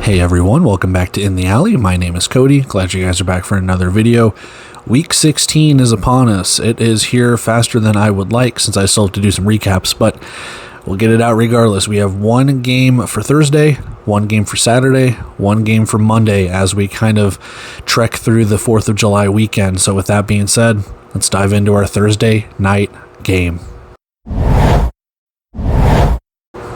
Hey everyone, welcome back to In the Alley. My name is Cody. Glad you guys are back for another video. Week 16 is upon us. It is here faster than I would like since I still have to do some recaps, but we'll get it out regardless. We have one game for Thursday, one game for Saturday, one game for Monday as we kind of trek through the 4th of July weekend. So with that being said, let's dive into our Thursday night game.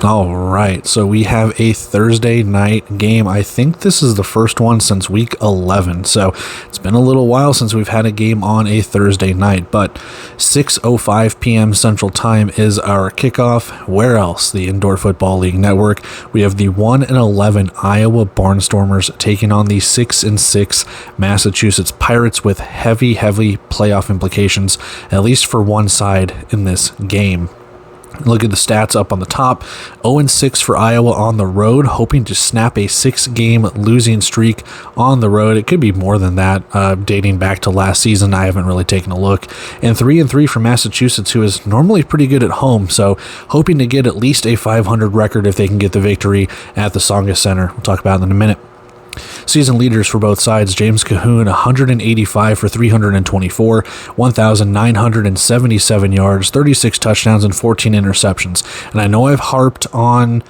All right, so we have a Thursday night game. I think this is the first one since week 11, so it's been a little while since we've had a game on a Thursday night, but 6:05 p.m. Central Time is our kickoff. Where else? The Indoor Football League Network. We have the 1-11 Iowa Barnstormers taking on the 6-6 Massachusetts Pirates with heavy playoff implications, at least for one side in this game. Look at the stats up on the top. 0-6 for Iowa on the road, hoping to snap a 6-game losing streak on the road. It could be more than that, dating back to last season. I haven't really taken a look. And 3-3 for Massachusetts, who is normally pretty good at home, so hoping to get at least a 500 record if they can get the victory at the Tsongas Center. We'll talk about it in a minute. Season leaders for both sides: James Cahoon, 185 for 324, 1,977 yards, 36 touchdowns, and 14 interceptions. And I know I've harped on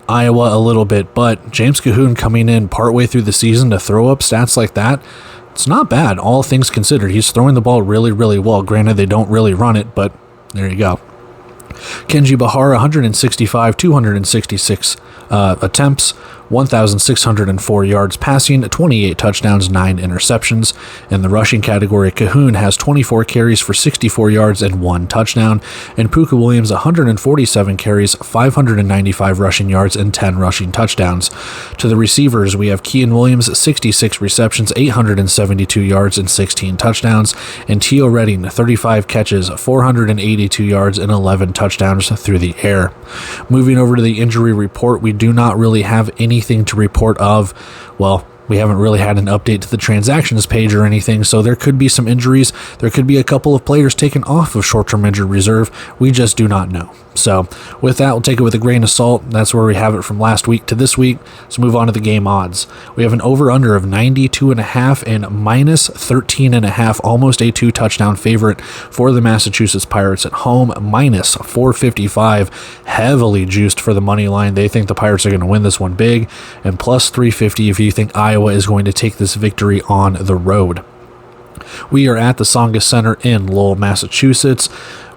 Iowa a little bit, but James Cahoon coming in partway through the season to throw up stats like that, it's not bad, all things considered. He's throwing the ball really well. Granted, they don't really run it, but there you go. Kenji Bahar, 165, 266 attempts, 1,604 yards passing, 28 touchdowns, 9 interceptions. In the rushing category, Cahoon has 24 carries for 64 yards and 1 touchdown, and Puka Williams, 147 carries, 595 rushing yards, and 10 rushing touchdowns. To the receivers, we have Kean Williams, 66 receptions, 872 yards, and 16 touchdowns, and Teo Redding, 35 catches, 482 yards, and 11 touchdowns through the air. Moving over to the injury report, we do not really have anything to report of. Well, we haven't really had an update to the transactions page or anything, so there could be some injuries. There could be a couple of players taken off of short-term injured reserve. We just do not know. So with that, we'll take it with a grain of salt. That's where we have it from last week to this week. Let's move on to the game odds. We have an over-under of 92.5 and minus 13.5, almost a 2-touchdown favorite for the Massachusetts Pirates at home, minus 455, heavily juiced for the money line. They think the Pirates are going to win this one big, and plus 350 if you think Iowa is going to take this victory on the road. We are at the Tsongas Center in Lowell, Massachusetts,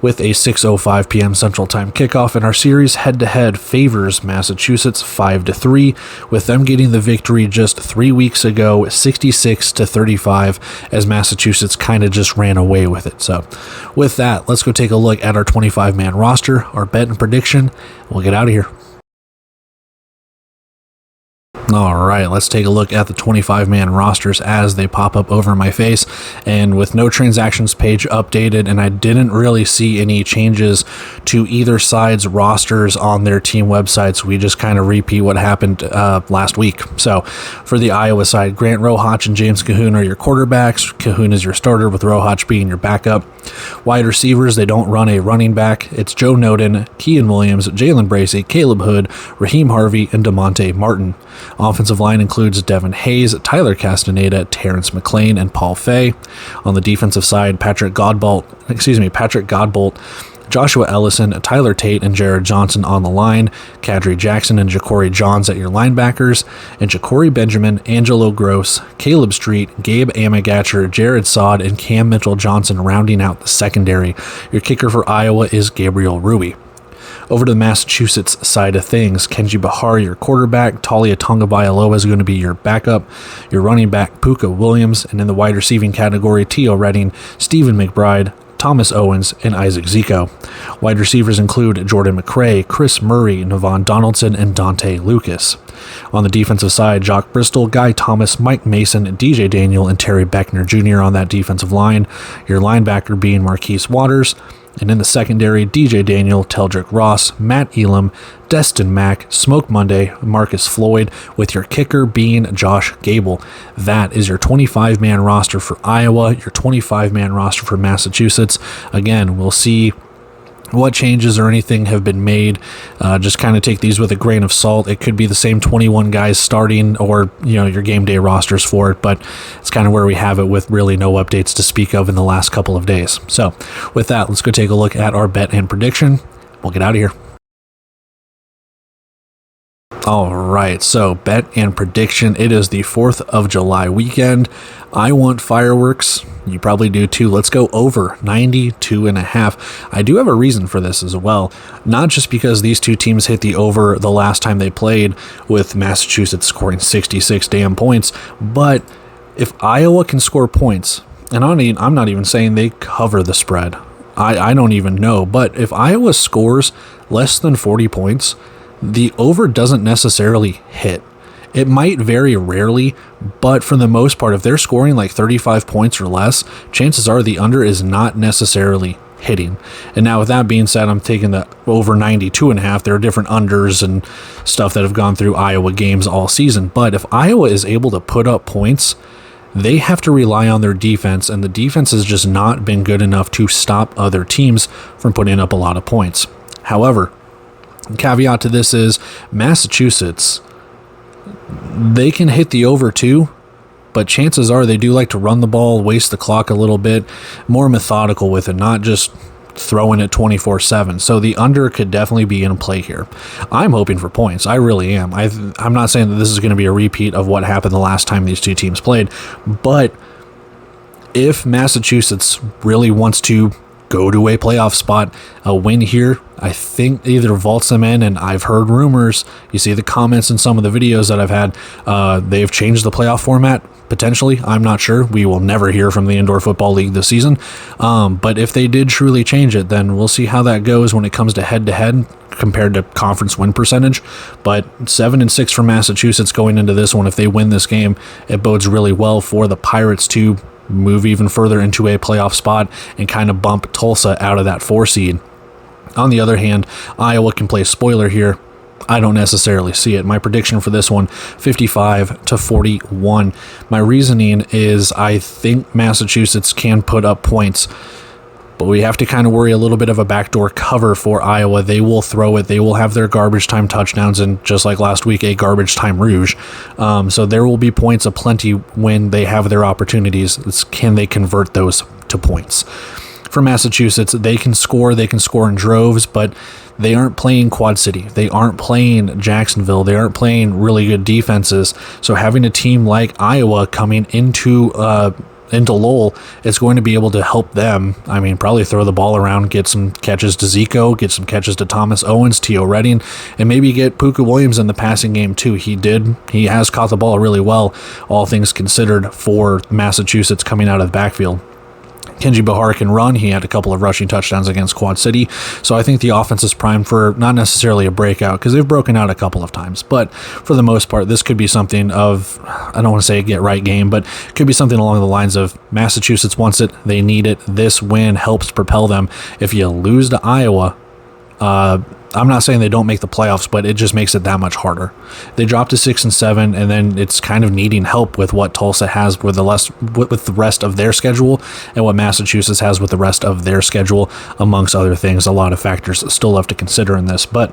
with a 6:05 p.m. Central Time kickoff, and our series head-to-head favors Massachusetts 5-3, with them getting the victory just 3 weeks ago, 66-35, as Massachusetts kind of just ran away with it. So with that, let's go take a look at our 25-man roster, our bet and prediction. We'll get out of here. All right, let's take a look at the 25-man rosters as they pop up over my face. And with no transactions page updated, and I didn't really see any changes to either side's rosters on their team websites, we just kind of repeat what happened last week. So for the Iowa side, Grant Rohach and James Cahoon are your quarterbacks. Cahoon is your starter, with Rohach being your backup. Wide receivers, they don't run a running back. It's Joe Noden, Kean Williams, Jalen Bracey, Caleb Hood, Raheem Harvey, and DeMonte Martin. Offensive line includes Devin Hayes, Tyler Castaneda, Terrence McLean, and Paul Fay. On the defensive side, Patrick Godbolt, Joshua Ellison, Tyler Tate, and Jared Johnson on the line, Kadri Jackson and Ja'Cory Johns at your linebackers, and Ja'Cory Benjamin, Angelo Gross, Caleb Street, Gabe Amigatcher, Jared Sod, and Cam Mitchell-Johnson rounding out the secondary. Your kicker for Iowa is Gabriel Ruby. Over to the Massachusetts side of things, Kenji Bahar, your quarterback, Talia Tonga-Bailoa is going to be your backup, your running back, Puka Williams, and in the wide receiving category, Teo Redding, Stephen McBride, Thomas Owens, and Isaac Zico. Wide receivers include Jordan McCray, Chris Murray, Navon Donaldson, and Dante Lucas. On the defensive side, Jock Bristol, Guy Thomas, Mike Mason, DJ Daniel, and Terry Beckner Jr. on that defensive line. Your linebacker being Marquise Waters. And in the secondary, DJ Daniel, Teldrick Ross, Matt Elam, Destin Mack, Smoke Monday, Marcus Floyd, with your kicker being Josh Gable. That is your 25-man roster for Iowa, your 25-man roster for Massachusetts. Again, we'll see what changes or anything have been made. Just kind of take these with a grain of salt. It could be the same 21 guys starting, or your game day rosters for it, but it's kind of where we have it with really no updates to speak of in the last couple of days. So with that, let's go take a look at our bet and prediction. We'll get out of here. All right, so bet and prediction. It is the 4th of July weekend. I want fireworks. You probably do too. Let's go over 92.5. I do have a reason for this as well. Not just because these two teams hit the over the last time they played, with Massachusetts scoring 66 damn points, but if Iowa can score points, and I'm not even saying they cover the spread. I don't even know, but if Iowa scores less than 40 points, the over doesn't necessarily hit. It might very rarely, but for the most part, if they're scoring like 35 points or less, chances are the under is not necessarily hitting. And now with that being said, I'm taking the over 92.5. There are different unders and stuff that have gone through Iowa games all season. But if Iowa is able to put up points, they have to rely on their defense, and the defense has just not been good enough to stop other teams from putting up a lot of points. However, caveat to this is Massachusetts, they can hit the over too, but chances are they do like to run the ball, waste the clock a little bit, more methodical with it, not just throwing it 24/7. So the under could definitely be in play here. I'm hoping for points. I really am. I'm not saying that this is going to be a repeat of what happened the last time these two teams played, but if Massachusetts really wants to go to a playoff spot, a win here, I think either vaults them in. And I've heard rumors, you see the comments in some of the videos that I've had, they've changed the playoff format, potentially. I'm not sure. We will never hear from the Indoor Football League this season. But if they did truly change it, then we'll see how that goes when it comes to head-to-head compared to conference win percentage. But 7-6 for Massachusetts going into this one. If they win this game, it bodes really well for the Pirates to move even further into a playoff spot and kind of bump Tulsa out of that 4 seed. On the other hand, Iowa can play spoiler here. I don't necessarily see it. My prediction for this one, 55-41. My reasoning is I think Massachusetts can put up points, but we have to kind of worry a little bit of a backdoor cover for Iowa. They will throw it. They will have their garbage time touchdowns, and just like last week, a garbage time rouge. So there will be points aplenty when they have their opportunities. Can they convert those to points? For Massachusetts, they can score in droves, but they aren't playing Quad City. They aren't playing Jacksonville. They aren't playing really good defenses. So having a team like Iowa coming into Lowell, it's going to be able to help them. I mean, probably throw the ball around, get some catches to Zico, get some catches to Thomas Owens, Tio Redding, and maybe get Puka Williams in the passing game too. He has caught the ball really well, all things considered, for Massachusetts coming out of the backfield. Kenji Bahar can run. He had a couple of rushing touchdowns against Quad City. So I think the offense is primed for not necessarily a breakout, because they've broken out a couple of times. But for the most part, this could be something of, I don't want to say a get-right game, but it could be something along the lines of Massachusetts wants it. They need it. This win helps propel them. If you lose to Iowa, I'm not saying they don't make the playoffs, but it just makes it that much harder. They dropped to 6-7, and then it's kind of needing help with what Tulsa has with the rest of their schedule, and what Massachusetts has with the rest of their schedule, amongst other things. A lot of factors still left to consider in this, but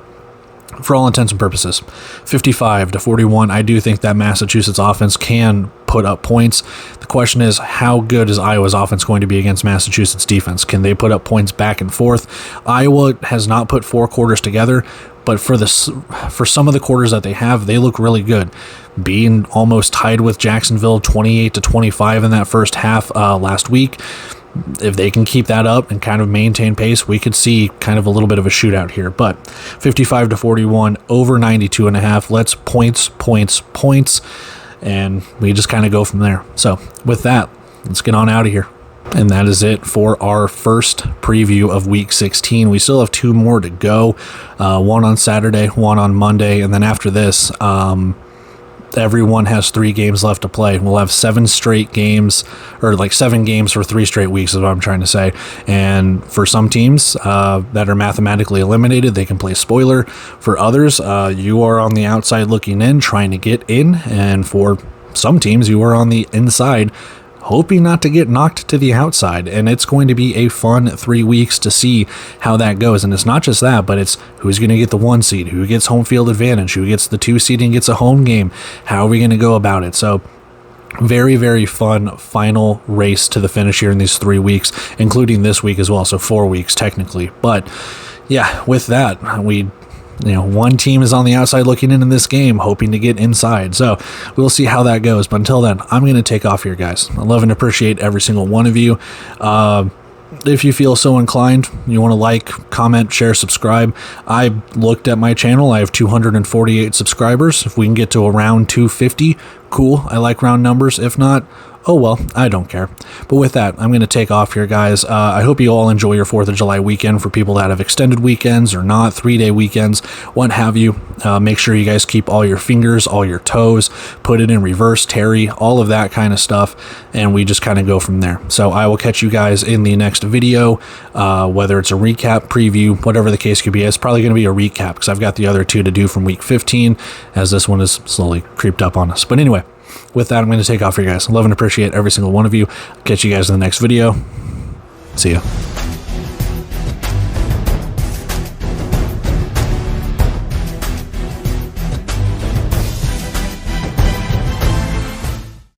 for all intents and purposes, 55-41, I do think that Massachusetts offense can put up points. The question is, how good is Iowa's offense going to be against Massachusetts defense? Can they put up points back and forth? Iowa has not put 4 quarters together, but for some of the quarters that they have, they look really good. Being almost tied with Jacksonville, 28-25 in that first half last week. If they can keep that up and kind of maintain pace, we could see kind of a little bit of a shootout here. But 55-41, over 92.5. Let's points, and we just kind of go from there. So with that, let's get on out of here. And that is it for our first preview of Week 16. We still have 2 more to go. One on Saturday, one on Monday, and then after this, everyone has 3 games left to play. We'll have 7 straight games, or like 7 games for 3 straight weeks is what I'm trying to say. And for some teams that are mathematically eliminated, they can play spoiler. For others, you are on the outside looking in, trying to get in. And for some teams, you are on the inside, hoping not to get knocked to the outside. And it's going to be a fun 3 weeks to see how that goes. And it's not just that, but it's who's going to get the 1 seed, who gets home field advantage, who gets the 2 seed and gets a home game. How are we going to go about it? So very, very fun final race to the finish here in these 3 weeks, including this week as well. So 4 weeks technically. But yeah, with that, one team is on the outside looking in this game, hoping to get inside. So we'll see how that goes. But until then, I'm going to take off here, guys. I love and appreciate every single one of you. If you feel so inclined, you want to like, comment, share, subscribe. I looked at my channel. I have 248 subscribers. If we can get to around 250, cool. I like round numbers. If not, oh well, I don't care. But with that, I'm going to take off here, guys. I hope you all enjoy your 4th of July weekend. For people that have extended weekends or not, 3-day weekends, what have you. Make sure you guys keep all your fingers, all your toes, put it in reverse, Terry, all of that kind of stuff, and we just kind of go from there. So I will catch you guys in the next video, whether it's a recap, preview, whatever the case could be. It's probably going to be a recap because I've got the other 2 to do from week 15, as this one is slowly creeped up on us. But anyway, with that, I'm going to take off here, guys. Love and appreciate every single one of you. Catch you guys in the next video. See ya.